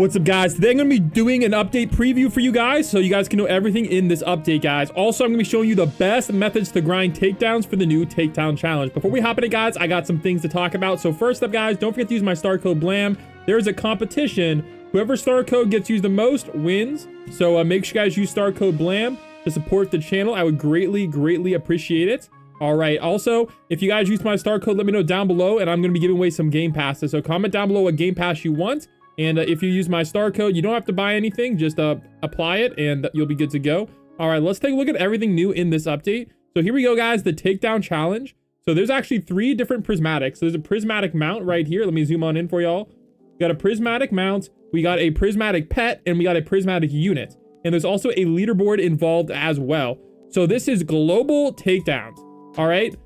What's up, guys? Today I'm going to be doing an update preview for you guys so you guys can know everything in this update, guys. Also, I'm going to be showing you the best methods to grind takedowns for the new Takedown challenge. Before we hop in it, guys, I got some things to talk about. So first up, guys, don't forget to use my star code BLAM. There's a competition. Whoever star code gets used the most wins. So make sure you guys use star code BLAM to support the channel. I would greatly appreciate it. All right. Also, if you guys use my star code, let me know down below, and I'm going to be giving away some game passes. So comment down below what game pass you want. And if you use my star code, you don't have to buy anything. Just apply it and you'll be good to go. All right, let's take a look at everything new in this update. So here we go, guys, the takedown challenge. So there's actually 3 different prismatics. So there's a prismatic mount right here. Let me zoom on in for y'all. We got a prismatic mount, we got a prismatic pet, and we got a prismatic unit. And there's also a leaderboard involved as well. So this is global takedowns. All right.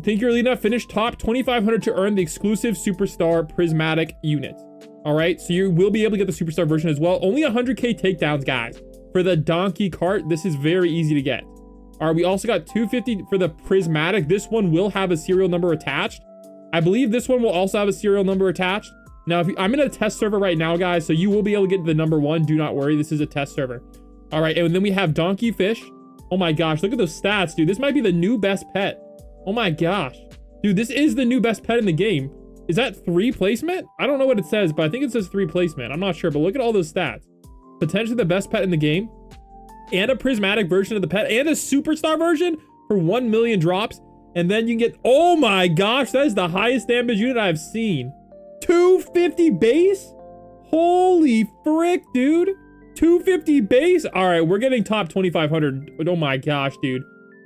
Think you're leading up, finish top 2,500 to earn the exclusive superstar prismatic unit. All right, so you will be able to get the superstar version as well. Only 100k takedowns, guys. For the donkey cart, this is very easy to get. All right, we also got 250 for the prismatic. This one will have a serial number attached. I believe this one will also have a serial number attached. Now, I'm in a test server right now, guys, so you will be able to get the number 1. Do not worry, this is a test server. All right, and then we have donkey fish. Oh my gosh, look at those stats, dude. This might be the new best pet. Oh my gosh. Dude, this is the new best pet in the game. Is that 3 placement? I don't know what it says, but I think it says 3 placement. I'm not sure, but look at all those stats. Potentially the best pet in the game, and a prismatic version of the pet, and a superstar version for 1 million drops. And then you can get, oh my gosh, that is the highest damage unit I've seen. 250 base? Holy frick, dude. 250 base? All right, we're getting top 2,500. Oh my gosh, dude.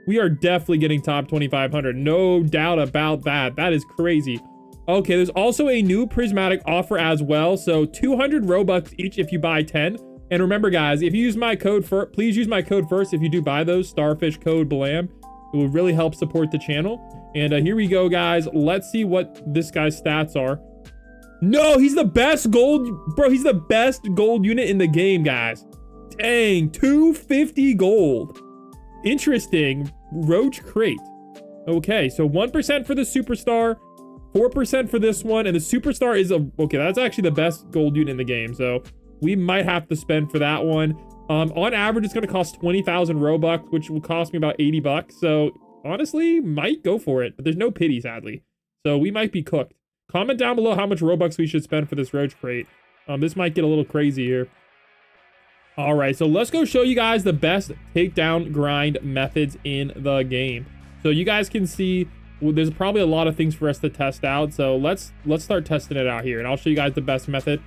We are definitely getting top 2,500. No doubt about that. That is crazy. Okay, there's also a new prismatic offer as well. So 200 Robux each if you buy 10. And remember, guys, if you use my code please use my code first if you do buy those. Starfish code BLAM. It will really help support the channel. And here we go, guys. Let's see what this guy's stats are. No, he's the best gold. Bro, he's the best gold unit in the game, guys. Dang, 250 gold. Interesting. Roach crate. Okay, so 1% for the superstar. 4% for this one, and the superstar is okay, that's actually the best gold unit in the game, so we might have to spend for that one. On average, it's going to cost 20,000 Robux, which will cost me about 80 bucks, so honestly, might go for it, but there's no pity, sadly, so we might be cooked. Comment down below how much Robux we should spend for this roach crate. This might get a little crazy here. All right, so let's go show you guys the best takedown grind methods in the game. So you guys can see, well, there's probably a lot of things for us to test out, so let's start testing it out here, and I'll show you guys the best method.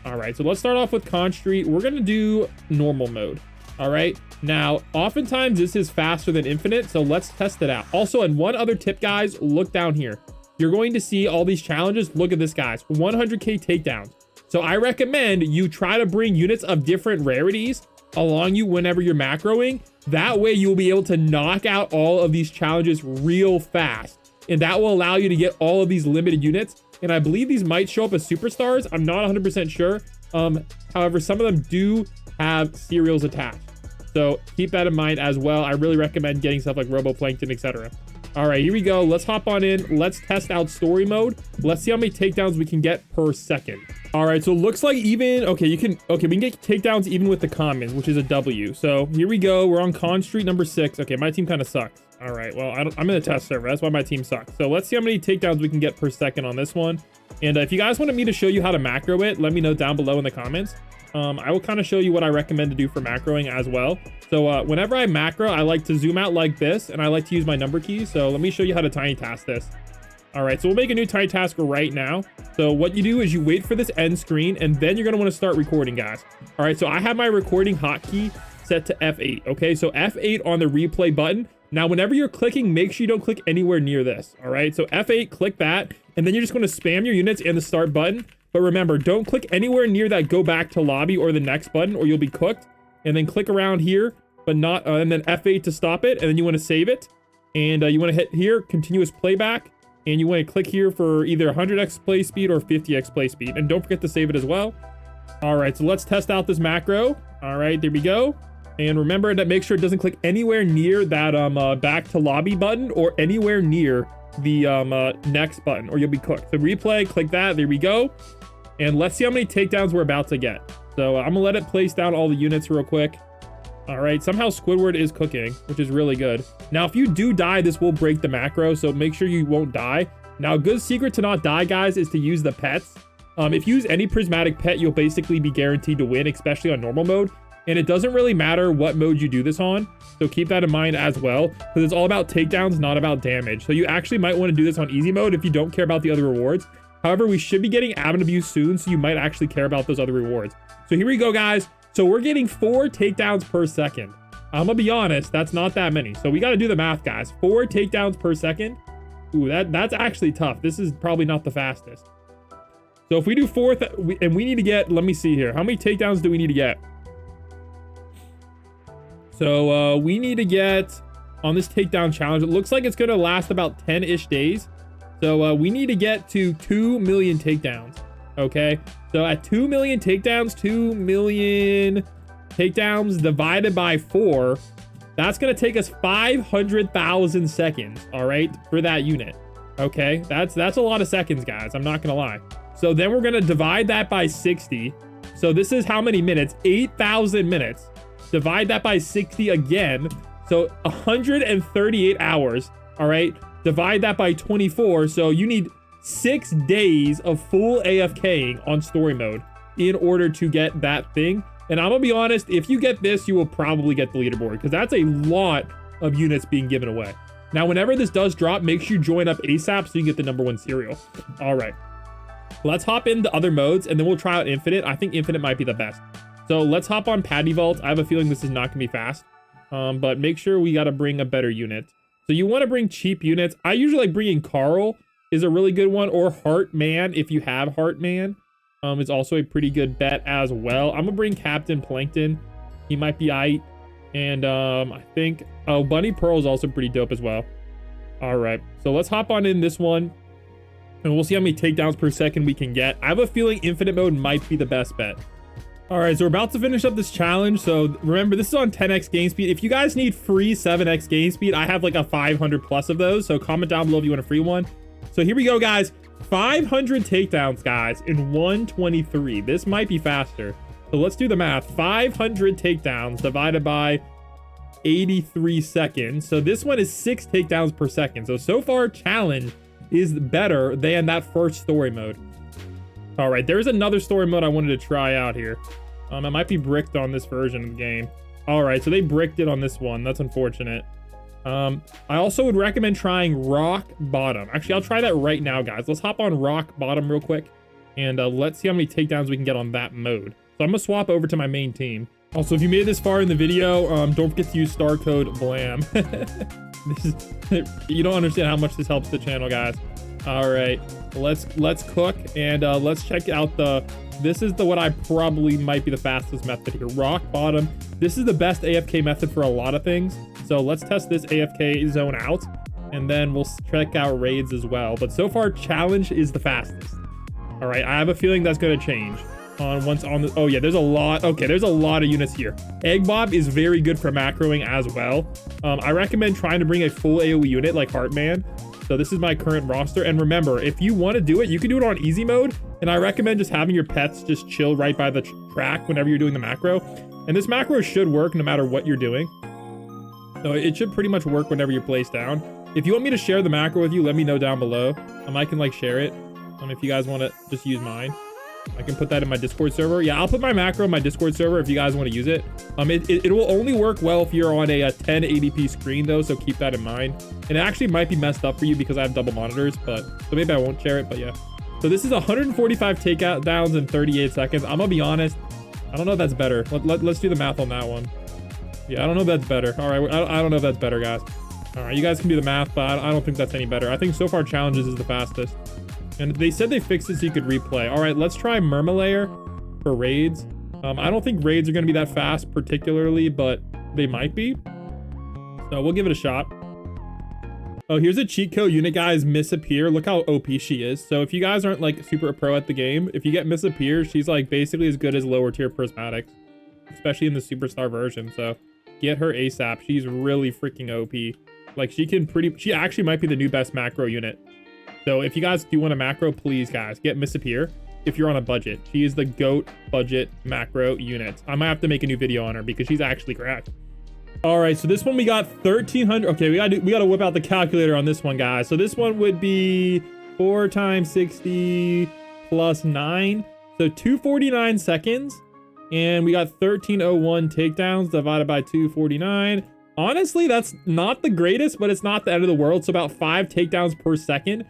All right, so let's start off with Con Street. We're gonna do normal mode. All right, now oftentimes this is faster than infinite, so let's test it out. Also, and one other tip, guys, look down here. You're going to see all these challenges. Look at this, guys, 100k takedowns. So I recommend you try to bring units of different rarities along you whenever you're macroing. That way you'll be able to knock out all of these challenges real fast. And that will allow you to get all of these limited units. And I believe these might show up as superstars. I'm not 100% sure. However, some of them do have serials attached. So keep that in mind as well. I really recommend getting stuff like Roboplankton, etc. All right, here we go. Let's hop on in. Let's test out story mode. Let's see how many takedowns we can get per second. All right, so it looks like even, we can get takedowns even with the commons, which is a W. So here we go. We're on Con Street number 6. Okay, my team kind of sucks. All right, well, I'm in a test server. That's why my team sucks. So let's see how many takedowns we can get per second on this one. And if you guys wanted me to show you how to macro it, let me know down below in the comments. I will kind of show you what I recommend to do for macroing as well. So whenever I macro, I like to zoom out like this, and I like to use my number keys. So let me show you how to tiny task this. All right, so we'll make a new tiny task right now. So what you do is you wait for this end screen, and then you're going to want to start recording, guys. All right, so I have my recording hotkey set to F8. Okay, so F8 on the replay button. Now, whenever you're clicking, make sure you don't click anywhere near this. All right, so F8, click that, and then you're just going to spam your units and the start button. But remember, don't click anywhere near that go back to lobby or the next button, or you'll be cooked. And then click around here, but not, and then F8 to stop it. And then you want to save it. And you want to hit here, continuous playback. And you want to click here for either 100x play speed or 50x play speed. And don't forget to save it as well. All right, so let's test out this macro. All right, there we go. And remember to make sure it doesn't click anywhere near that back to lobby button or anywhere near the next button, or you'll be cooked. So replay, click that, there we go. And let's see how many takedowns we're about to get. So I'm gonna let it place down all the units real quick. All right, somehow Squidward is cooking, which is really good. Now, if you do die, this will break the macro, so make sure you won't die. Now, a good secret to not die, guys, is to use the pets. If you use any prismatic pet, you'll basically be guaranteed to win, especially on normal mode. And it doesn't really matter what mode you do this on, so keep that in mind as well, because it's all about takedowns, not about damage. So you actually might want to do this on easy mode if you don't care about the other rewards. However, we should be getting Avid Abuse soon, so you might actually care about those other rewards. So here we go, guys. So we're getting 4 takedowns per second. I'm gonna be honest, that's not that many. So we got to do the math, guys. 4 takedowns per second. Ooh, that's actually tough. This is probably not the fastest. So if we do 4, and we need to get, let me see here. How many takedowns do we need to get? So we need to get, on this takedown challenge, it looks like it's gonna last about 10-ish days. So we need to get to 2 million takedowns. Okay, so at 2 million takedowns, 2 million takedowns divided by 4, that's gonna take us 500,000 seconds, all right, for that unit. Okay, that's a lot of seconds, guys, I'm not gonna lie. So then we're gonna divide that by 60. So this is how many minutes? 8,000 minutes. Divide that by 60 again. So 138 hours, all right? Divide that by 24, so you need 6 days of full AFKing on story mode in order to get that thing. And I'm gonna be honest, if you get this, you will probably get the leaderboard, because that's a lot of units being given away. Now, whenever this does drop, make sure you join up ASAP so you can get the #1 cereal. All right, let's hop into other modes, and then we'll try out Infinite. I think Infinite might be the best. So let's hop on Patty Vault. I have a feeling this is not gonna be fast, but make sure we gotta bring a better unit. So you wanna bring cheap units. I usually like bringing Carl, is a really good one, or Heartman if you have Heartman. It's also a pretty good bet as well. I'm gonna bring Captain Plankton. He might be aight. And I think, oh, Bunny Pearl is also pretty dope as well. All right, so let's hop on in this one, and we'll see how many takedowns per second we can get. I have a feeling Infinite mode might be the best bet. All right, so we're about to finish up this challenge. So remember, this is on 10x game speed. If you guys need free 7x game speed, I have like a 500 plus of those. So comment down below if you want a free one. So here we go, guys. 500 takedowns, guys, in 123. This might be faster. So let's do the math. 500 takedowns divided by 83 seconds. So this one is 6 takedowns per second. So far, challenge is better than that first story mode. All right, there's another story mode I wanted to try out here. It might be bricked on this version of the game. All right, so they bricked it on this one. That's unfortunate. I also would recommend trying Rock Bottom. Actually, I'll try that right now, guys. Let's hop on Rock Bottom real quick, and let's see how many takedowns we can get on that mode. So I'm gonna swap over to my main team. Also, if you made it this far in the video, don't forget to use star code BLAM. You don't understand how much this helps the channel, guys. All right, let's cook, and let's check out this is what I probably might be the fastest method here. Rock Bottom. This is the best AFK method for a lot of things. So let's test this AFK zone out, and then we'll check out raids as well. But so far, challenge is the fastest. All right, I have a feeling that's gonna change oh yeah, there's a lot. Okay, there's a lot of units here. Egg Bob is very good for macroing as well. I recommend trying to bring a full AoE unit like Heartman. So this is my current roster. And remember, if you want to do it, you can do it on easy mode. And I recommend just having your pets just chill right by the track whenever you're doing the macro. And this macro should work no matter what you're doing. So it should pretty much work whenever you're placed down. If you want me to share the macro with you, let me know down below. I can like share it. If you guys want to just use mine, I can put that in my Discord server. Yeah, I'll put my macro in my Discord server if you guys want to use it. It will only work well if you're on a 1080p screen though, so keep that in mind. And it actually might be messed up for you because I have double monitors, so maybe I won't share it, but yeah. So this is 145 takedowns in 38 seconds. I'm gonna be honest, I don't know if that's better. Let's do the math on that one. Yeah, I don't know if that's better. All right, I don't know if that's better, guys. All right, you guys can do the math, but I don't think that's any better. I think so far challenges is the fastest. And they said they fixed it so you could replay. All right, let's try Murmalayer for raids. I don't think raids are going to be that fast particularly, but they might be. So we'll give it a shot. Oh, here's a cheat code unit, guys. Miss Appear. Look how OP she is. So if you guys aren't like super pro at the game, if you get Miss Appear, she's like basically as good as lower tier Prismatics, especially in the superstar version. So get her ASAP. She's really freaking OP. Like she actually might be the new best macro unit. So if you guys do want a macro, please guys, get Miss Appear. if you're on a budget. She is the GOAT budget macro unit. I might have to make a new video on her because she's actually cracked. All right, so this one we got 1,300. Okay, we gotta whip out the calculator on this one, guys. So this one would be 4 times 60 plus 9. So 249 seconds. And we got 1301 takedowns divided by 249. Honestly, that's not the greatest, but it's not the end of the world. So about 5 takedowns per second.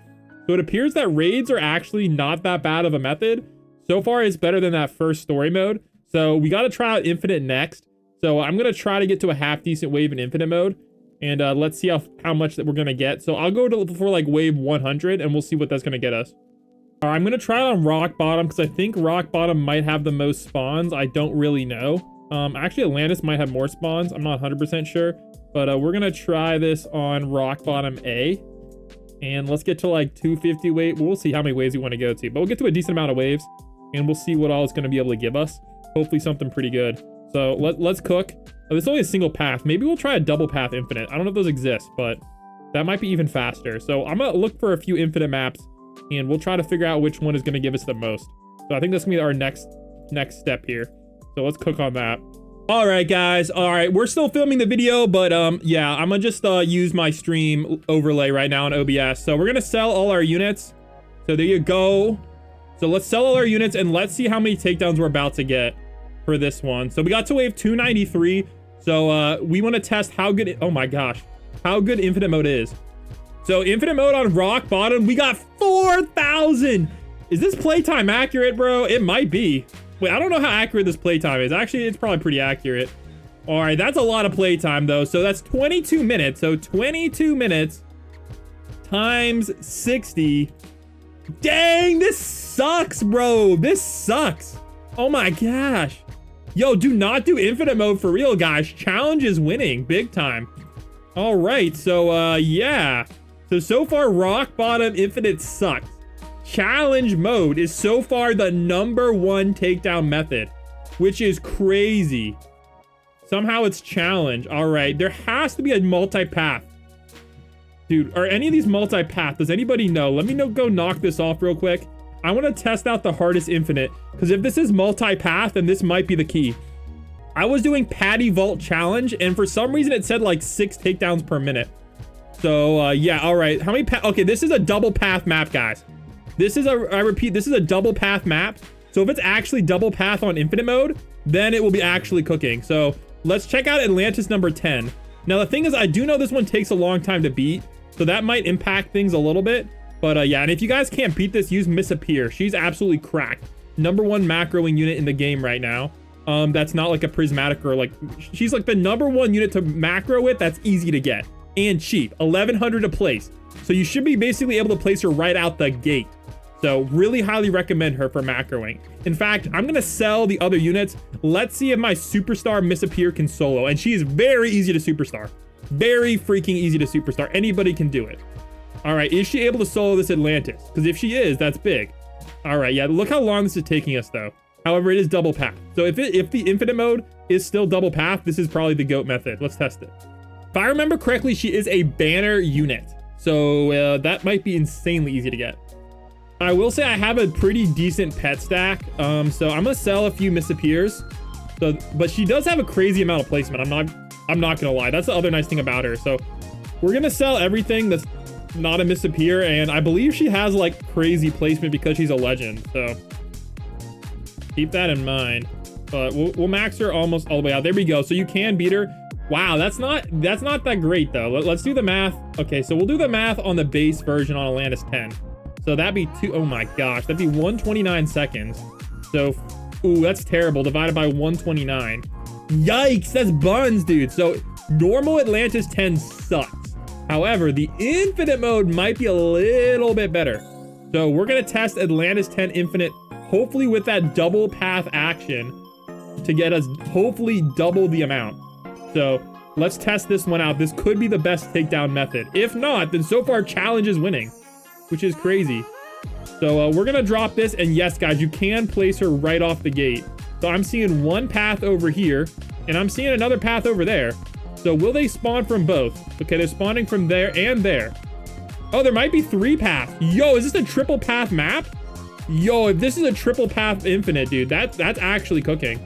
So it appears that raids are actually not that bad of a method. So far, it's better than that first story mode. So we got to try out infinite next. So I'm going to try to get to a half decent wave in infinite mode. And let's see how much that we're going to get. So I'll go for like wave 100 and we'll see what that's going to get us. All right, I'm going to try it on rock bottom because I think rock bottom might have the most spawns. I don't really know. Actually, Atlantis might have more spawns. I'm not 100% sure. But we're going to try this on rock bottom A. And let's get to like 250 wave. We'll see how many waves we want to go to. But we'll get to a decent amount of waves. And we'll see what all it's going to be able to give us. Hopefully something pretty good. So let's cook. Oh, this is only a single path. Maybe we'll try a double path infinite. I don't know if those exist, but that might be even faster. So I'm going to look for a few infinite maps. And we'll try to figure out which one is going to give us the most. So I think that's going to be our next step here. So let's cook on that. All right, guys. All right, we're still filming the video, but yeah, I'm going to just use my stream overlay right now on OBS. So we're going to sell all our units. So there you go. So let's sell all our units and let's see how many takedowns we're about to get for this one. So we got to wave 293. So we want to test how good, oh my gosh, how good infinite mode is. So infinite mode on rock bottom, we got 4,000. Is this playtime accurate, bro? It might be. Wait, I don't know how accurate this playtime is. Actually, it's probably pretty accurate. All right, that's a lot of playtime though. So that's 22 minutes. So 22 minutes times 60. Dang, this sucks, bro. This sucks. Oh my gosh. Yo, do not do infinite mode for real, guys. Challenge is winning big time. All right, so yeah. So far, rock bottom infinite sucks. Challenge mode is so far the #1 takedown method, which is crazy. Somehow it's challenge. All right, there has to be a multi-path. Dude, are any of these multi-path? Does anybody know? Let me go knock this off real quick. I want to test out the hardest infinite, because if this is multi-path, then this might be the key. I was doing Patty Vault challenge, and for some reason it said like 6 takedowns per minute. So yeah, all right. How many okay, this is a double path map, guys. This is I repeat, this is a double path map. So if it's actually double path on infinite mode, then it will be actually cooking. So let's check out Atlantis number 10. Now the thing is, I do know this one takes a long time to beat, so that might impact things a little bit. But yeah, and if you guys can't beat this, use Miss Appear. She's absolutely cracked. #1 macroing unit in the game right now. That's not like a prismatic or like, she's like the #1 unit to macro with that's easy to get and cheap. 1,100 a place. So you should be basically able to place her right out the gate. So really highly recommend her for macroing. In fact, I'm going to sell the other units. Let's see if my superstar Miss Appear can solo. And she is very easy to superstar. Very freaking easy to superstar. Anybody can do it. All right, is she able to solo this Atlantis? Because if she is, that's big. All right, yeah, look how long this is taking us though. However, it is double path. So if the infinite mode is still double path, this is probably the GOAT method. Let's test it. If I remember correctly, she is a banner unit. So that might be insanely easy to get. I will say I have a pretty decent pet stack. So I'm gonna sell a few Miss Appears. So, but she does have a crazy amount of placement. I'm not gonna lie. That's the other nice thing about her. So we're gonna sell everything that's not a Miss Appear, and I believe she has like crazy placement because she's a legend. So keep that in mind. But we'll max her almost all the way out. There we go. So you can beat her. Wow, that's not that great though. Let's do the math. Okay, so we'll do the math on the base version on Atlantis 10. So that'd be oh my gosh, that'd be 129 seconds. So, ooh, that's terrible. Divided by 129. Yikes, that's buns, dude. So normal Atlantis 10 sucks. However, the infinite mode might be a little bit better. So we're gonna test Atlantis 10 infinite, hopefully with that double path action to get us hopefully double the amount. So let's test this one out. This could be the best takedown method. If not, then so far challenge is winning, which is crazy. So we're gonna drop this, and yes, guys, you can place her right off the gate. So I'm seeing one path over here, and I'm seeing another path over there. So will they spawn from both? Okay, they're spawning from there and there. Oh, there might be 3 paths. Yo, is this a triple path map? Yo, if this is a triple path infinite, dude, that's actually cooking.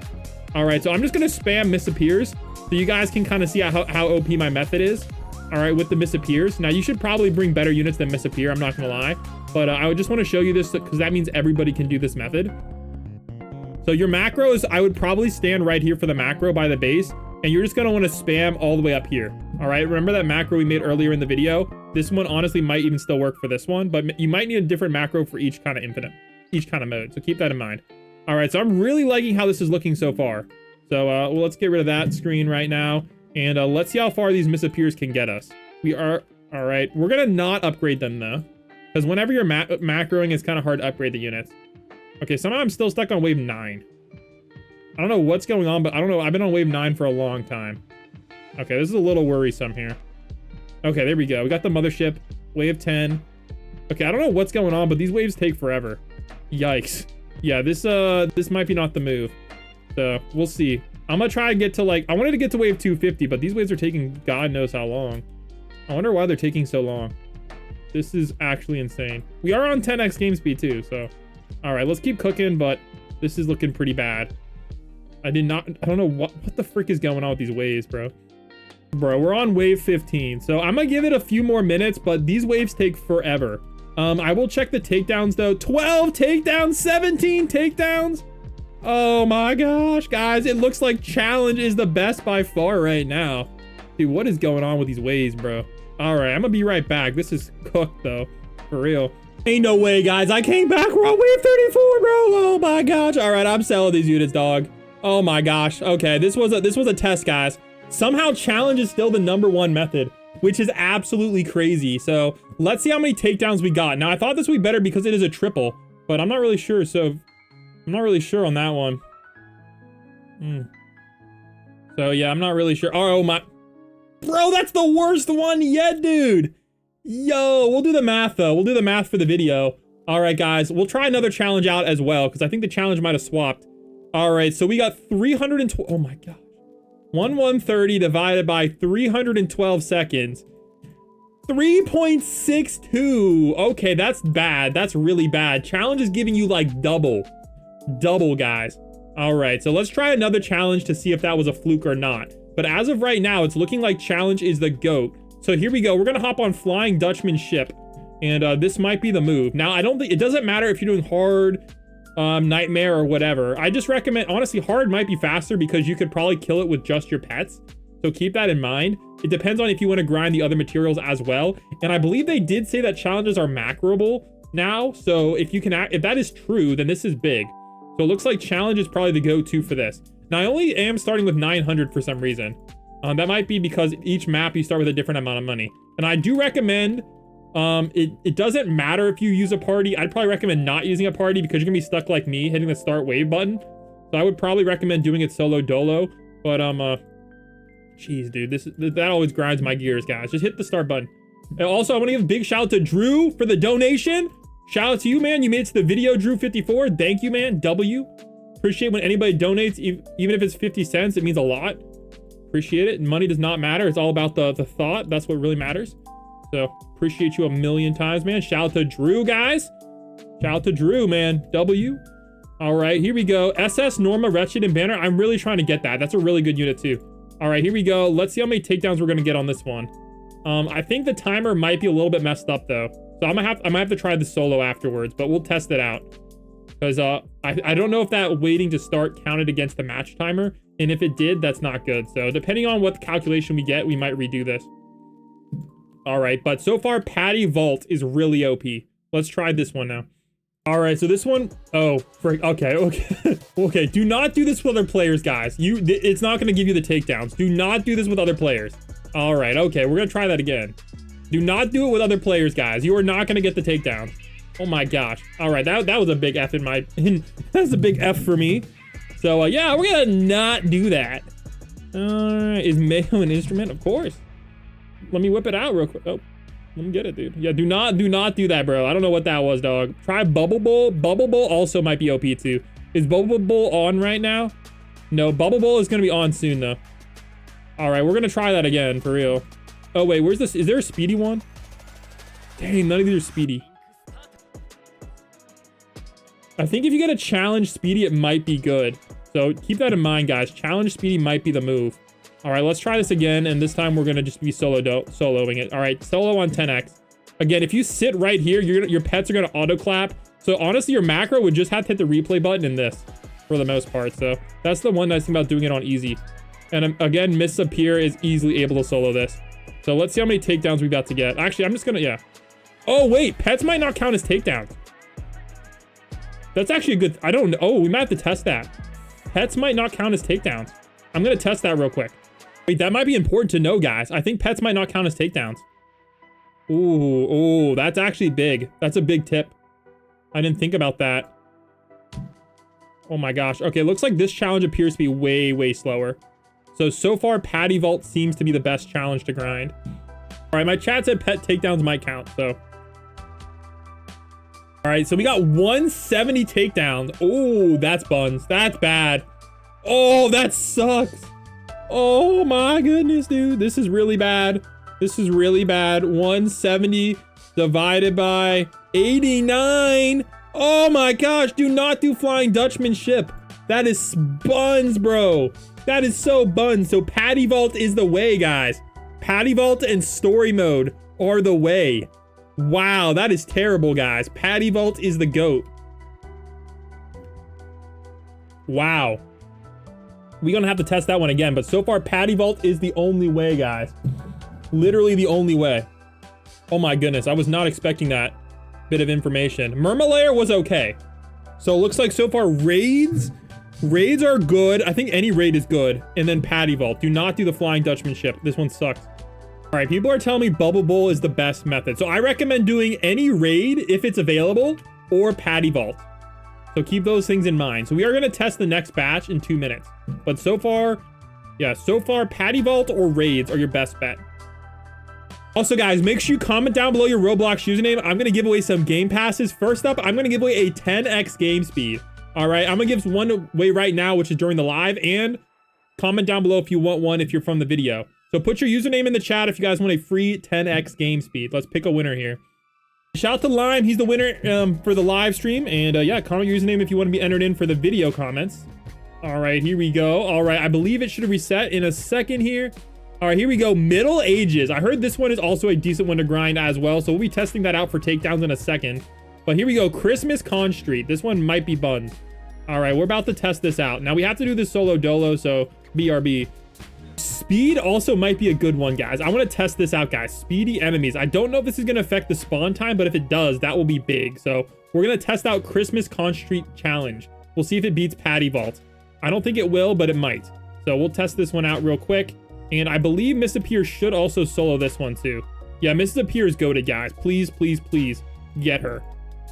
All right, so I'm just gonna spam misappears so you guys can kind of see how OP my method is. All right, with the misappears. Now, you should probably bring better units than misappear, I'm not gonna lie. But I would just want to show you this because that means everybody can do this method. So your macros, I would probably stand right here for the macro by the base, and you're just gonna want to spam all the way up here. All right, remember that macro we made earlier in the video? This one honestly might even still work for this one, but you might need a different macro for each kind of infinite, each kind of mode. So keep that in mind. All right, so I'm really liking how this is looking so far. So well, let's get rid of that screen right now, and let's see how far these misappears can get us. We are, all right, we're gonna not upgrade them though, because whenever you're macroing, it's kind of hard to upgrade the units. Okay, somehow I'm still stuck on wave 9. I don't know what's going on, but I don't know. I've been on wave 9 for a long time. Okay, this is a little worrisome here. Okay, there we go. We got the mothership, wave 10. Okay, I don't know what's going on, but these waves take forever. Yikes. Yeah, this might be not the move. So we'll see. I'm gonna try and get to like, I wanted to get to wave 250, but these waves are taking God knows how long. I wonder why they're taking so long. This is actually insane. We are on 10x game speed too, so. All right, let's keep cooking, but this is looking pretty bad. I don't know what the frick is going on with these waves, bro. Bro, we're on wave 15, so I'm gonna give it a few more minutes, but these waves take forever. I will check the takedowns though. 12 takedowns, 17 takedowns. Oh my gosh, guys, it looks like challenge is the best by far right now. Dude, what is going on with these waves, bro? All right, I'm gonna be right back. This is cooked though, for real. Ain't no way, guys. I came back. We're on wave 34, bro. Oh my gosh. All right, I'm selling these units, dog. Oh my gosh. Okay, this was a test, guys. Somehow challenge is still the #1 method, which is absolutely crazy. So let's see how many takedowns we got. Now, I thought this would be better because it is a triple, but I'm not really sure. So I'm not really sure on that one. So yeah, I'm not really sure. Oh my, bro, that's the worst one yet, dude. Yo, we'll do the math though. We'll do the math for the video. All right, guys, we'll try another challenge out as well because I think the challenge might have swapped. All right, so we got 312. Oh my gosh. 130 divided by 312 seconds. 3.62. Okay, that's bad. That's really bad. Challenge is giving you like double, guys. All right, so let's try another challenge to see if that was a fluke or not. But as of right now, it's looking like challenge is the GOAT. So here we go. We're gonna hop on Flying Dutchman ship, and this might be the move. Now, I don't think it doesn't matter if you're doing hard, nightmare or whatever. I just recommend, honestly, hard might be faster because you could probably kill it with just your pets. So keep that in mind. It depends on if you want to grind the other materials as well. And I believe they did say that challenges are macroable now. So if you can, if that is true, then this is big. So it looks like challenge is probably the go-to for this. Now I only am starting with 900 for some reason. That might be because each map you start with a different amount of money. And I do recommend, it doesn't matter if you use a party. I'd probably recommend not using a party because you're gonna be stuck like me hitting the start wave button. So I would probably recommend doing it solo dolo. But jeez, dude, that always grinds my gears, guys. Just hit the start button. And also, I want to give a big shout out to Drew for the donation. Shout out to you, man. You made it to the video, Drew54. Thank you, man. W. Appreciate when anybody donates, even if it's 50 cents. It means a lot. Appreciate it. Money does not matter. It's all about the thought. That's what really matters. So appreciate you a million times, man. Shout out to Drew, guys. Shout out to Drew, man. W. All right, here we go. SS, Norma, Wretched, and Banner. I'm really trying to get that. That's a really good unit too. All right, here we go. Let's see how many takedowns we're gonna get on this one. I think the timer might be a little bit messed up though. So I might have to try the solo afterwards, but we'll test it out. Because I don't know if that waiting to start counted against the match timer. And if it did, that's not good. So depending on what calculation we get, we might redo this. All right, but so far, Patty Vault is really OP. Let's try this one now. All right, so this one, oh, frick, okay. Okay, do not do this with other players, guys. It's not gonna give you the takedowns. Do not do this with other players. All right, okay, we're gonna try that again. Do not do it with other players, guys. You are not gonna get the takedowns. Oh my gosh. All right, that was a big F in my, that's a big F for me. So yeah, we're gonna not do that. Is Mayo an instrument? Of course. Let me whip it out real quick. Oh, let me get it, dude. Yeah, do not do that, bro. I don't know what that was, dog. Try Bubble Bowl. Bubble Bowl also might be OP too. Is Bubble Bowl on right now? No, Bubble Bowl is gonna be on soon though. All right, we're gonna try that again for real. Oh wait, where's this? Is there a speedy one? Dang, none of these are speedy. I think if you get a challenge Speedy, it might be good. So keep that in mind, guys. Challenge Speedy might be the move. All right, let's try this again. And this time we're going to just be soloing it. All right, solo on 10x. Again, if you sit right here, your pets are going to auto clap. So honestly, your macro would just have to hit the replay button in this for the most part. So that's the one nice thing about doing it on easy. And again, Miss Appear is easily able to solo this. So let's see how many takedowns we got to get. Actually, I'm just going to, yeah. Oh, wait, pets might not count as takedowns. That's actually a good, I don't know. Oh, we might have to test that. Pets might not count as takedowns. I'm going to test that real quick. Wait, that might be important to know, guys. I think pets might not count as takedowns. Ooh, that's actually big. That's a big tip. I didn't think about that. Oh my gosh. Okay, looks like this challenge appears to be way, way slower. So far, Patty Vault seems to be the best challenge to grind. All right, my chat said pet takedowns might count, so. All right, so we got 170 takedowns. Oh, that's buns. That's bad. Oh, that sucks. Oh my goodness, dude. This is really bad. This is really bad. 170 divided by 89. Oh my gosh, do not do Flying Dutchman ship. That is buns, bro. That is so buns. So Patty Vault is the way, guys. Patty Vault and story mode are the way. Wow, that is terrible, guys. Patty Vault is the GOAT. Wow. We're gonna have to test that one again, but so far Patty Vault is the only way, guys. Literally the only way. Oh my goodness, I was not expecting that bit of information. Murmalayer was okay. So it looks like so far raids are good. I think any raid is good. And then Patty Vault. Do not do the Flying Dutchman ship. This one sucks. All right, people are telling me Bubble Bowl is the best method. So I recommend doing any raid if it's available or Patty Vault. So keep those things in mind. So we are going to test the next batch in 2 minutes. But so far, yeah, so far Patty Vault or raids are your best bet. Also, guys, make sure you comment down below your Roblox username. I'm going to give away some game passes. First up, I'm going to give away a 10x game speed. All right, I'm going to give one away right now, which is during the live. And comment down below if you want one if you're from the video. So put your username in the chat if you guys want a free 10x game speed. Let's pick a winner here. Shout out to Lime. He's the winner for the live stream. And yeah, comment your username if you want to be entered in for the video comments. All right, here we go. All right, I believe it should reset in a second here. All right, here we go. Middle Ages. I heard this one is also a decent one to grind as well. So we'll be testing that out for takedowns in a second. But here we go. Christmas Con Street. This one might be buns. All right, we're about to test this out. Now we have to do this solo dolo, so BRB. Speed also might be a good one, guys. I want to test this out, guys. Speedy enemies. I don't know if this is going to affect the spawn time, but if it does, that will be big. So we're going to test out Christmas Con Street Challenge. We'll see if it beats Patty Vault. I don't think it will, but it might. So we'll test this one out real quick. And I believe Miss Appear should also solo this one too. Yeah, Mrs. Appear is goated, guys. Please, please, please get her.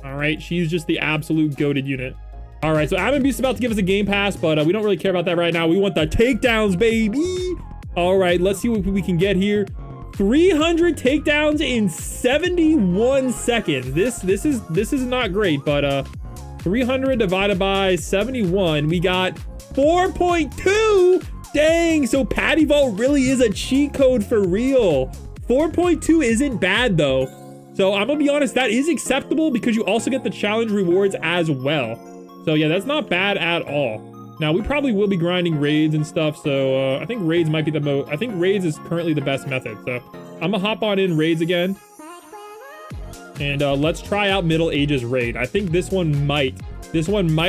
All right, she's just the absolute goated unit. All right, so Adam Beast's about to give us a game pass, but we don't really care about that right now. We want the takedowns, baby. All right, let's see what we can get here. 300 takedowns in 71 seconds. This is not great, but 300 divided by 71, we got 4.2. Dang, so Patty Vault really is a cheat code for real. 4.2 isn't bad though. So I'm gonna be honest, that is acceptable because you also get the challenge rewards as well. So yeah, that's not bad at all. Now we probably will be grinding raids and stuff. So I think raids might be the most, I think raids is currently the best method. So I'm gonna hop on in raids again. And let's try out Middle Ages raid. I think this one might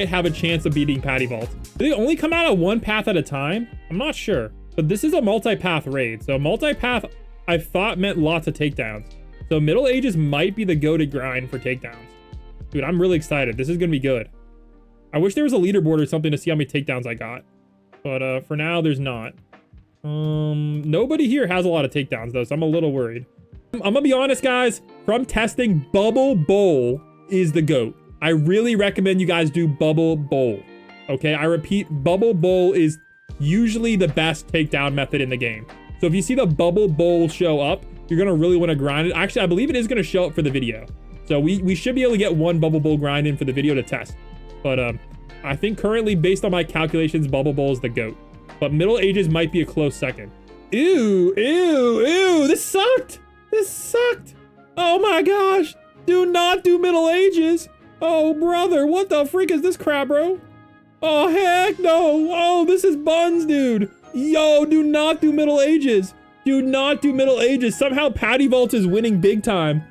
have a chance of beating Patty Vault. Do they only come out at one path at a time? I'm not sure, but this is a multi-path raid. So multi-path, I thought meant lots of takedowns. So Middle Ages might be the go-to grind for takedowns. Dude, I'm really excited. This is gonna be good. I wish there was a leaderboard or something to see how many takedowns I got. But for now, there's not. Nobody here has a lot of takedowns though, so I'm a little worried. I'm gonna be honest, guys. From testing, Bubble Bowl is the GOAT. I really recommend you guys do Bubble Bowl. Okay, I repeat, Bubble Bowl is usually the best takedown method in the game. So if you see the Bubble Bowl show up, you're gonna really want to grind it. Actually, I believe it is gonna show up for the video. So we should be able to get one Bubble Bowl grind in for the video to test. But I think currently, based on my calculations, Bubble Bowl is the GOAT. But Middle Ages might be a close second. Ew, ew, ew, this sucked. This sucked. Oh my gosh. Do not do Middle Ages. Oh, brother, what the freak is this crap, bro? Oh, heck no. Oh, this is buns, dude. Yo, do not do Middle Ages. Do not do Middle Ages. Somehow Patty Vault is winning big time.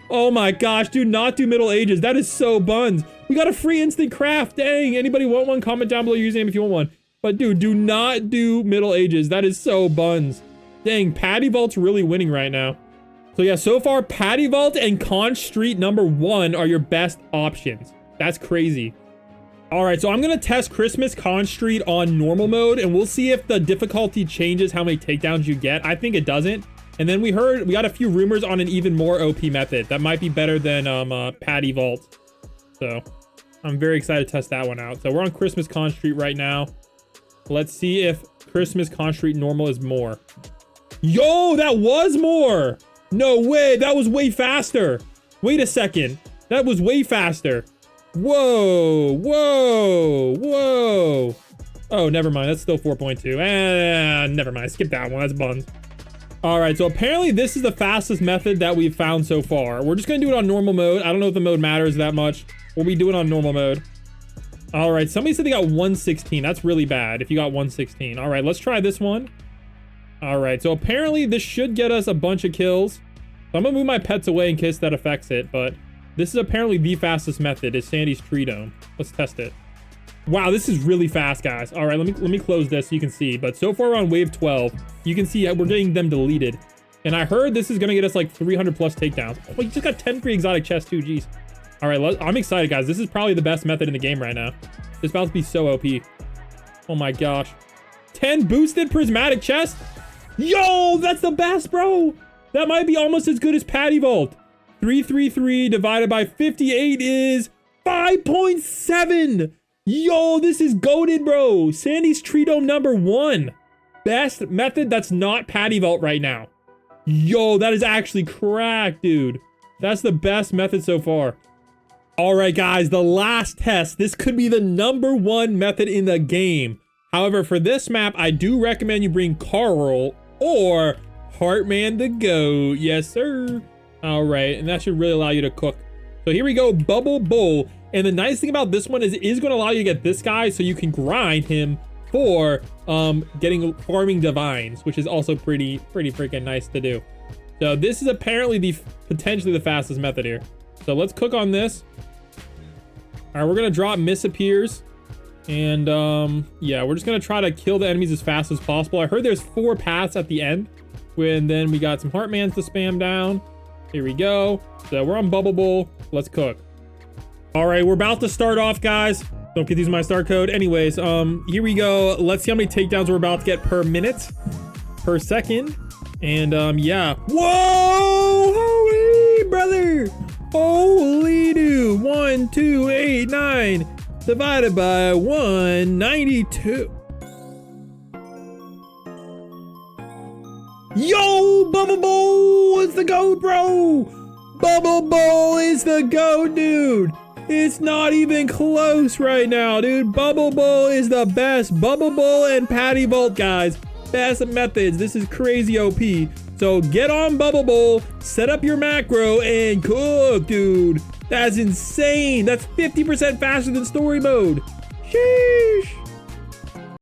Oh my gosh, do not do Middle Ages. That is so buns. We got a free instant craft. Dang, anybody want one? Comment down below your username if you want one. But dude, do not do Middle Ages. That is so buns. Dang, Patty Vault's really winning right now. So yeah, so far, Patty Vault and Conch Street #1 are your best options. That's crazy. All right, so I'm gonna test Christmas Conch Street on normal mode, and we'll see if the difficulty changes how many takedowns you get. I think it doesn't. And then we got a few rumors on an even more OP method that might be better than Patty Vault. So I'm very excited to test that one out. So we're on Christmas Conch Street right now. Let's see if Christmas Conch Street normal is more. Yo, that was more. No way, that was way faster. Wait a second, that was way faster. Whoa, whoa, whoa. Oh, never mind, that's still 4.2. Never mind, skip that one, that's buns. All right, so apparently this is the fastest method that we've found so far. We're just gonna do it on normal mode. I don't know if the mode matters that much. We'll be doing it on normal mode. All right, somebody said they got 116. That's really bad if you got 116. All right, let's try this one. All right, so apparently this should get us a bunch of kills. So I'm gonna move my pets away in case that affects it, but this is apparently the fastest method, is Sandy's Treedome. Let's test it. Wow, this is really fast, guys. All right, let me close this so you can see. But so far we're on wave 12. You can see we're getting them deleted. And I heard this is gonna get us like 300 plus takedowns. Oh, you just got 10 free exotic chests too, jeez. All right, I'm excited, guys. This is probably the best method in the game right now. This about to be so OP. Oh my gosh. 10 boosted prismatic chests? Yo, that's the best, bro. That might be almost as good as Patty Vault. 333 divided by 58 is 5.7. Yo, this is goated, bro. Sandy's Treedome #1. Best method that's not Patty Vault right now. Yo, that is actually cracked, dude. That's the best method so far. All right, guys, the last test. This could be the #1 method in the game. However, for this map, I do recommend you bring Carl or Heartman the Goat. Yes, sir. All right, and that should really allow you to cook. So here we go, Bubble Bowl. And the nice thing about this one is it is going to allow you to get this guy so you can grind him for farming divines, which is also pretty freaking nice to do. So this is apparently potentially the fastest method here. So let's cook on this. All right, we're going to drop Miss Appears. And yeah, we're just gonna try to kill the enemies as fast as possible. I heard there's 4 paths at the end, and then we got some Heartmans to spam down. Here we go. So we're on Bubble Bowl. Let's cook. All right, we're about to start off, guys. Don't confuse my start code. Anyways, here we go. Let's see how many takedowns we're about to get per minute, per second, and yeah. Whoa, holy brother! Holy dude! 1, 2, 8, 9. Divided by 192. Yo, Bubble Bowl is the GOAT, bro. Bubble Bowl is the GOAT, dude. It's not even close right now, dude. Bubble Bowl is the best. Bubble Bowl and Patty Vault, guys. Best methods. This is crazy OP. So get on Bubble Bowl, set up your macro, and cook, dude. That's insane. That's 50% faster than story mode. Sheesh.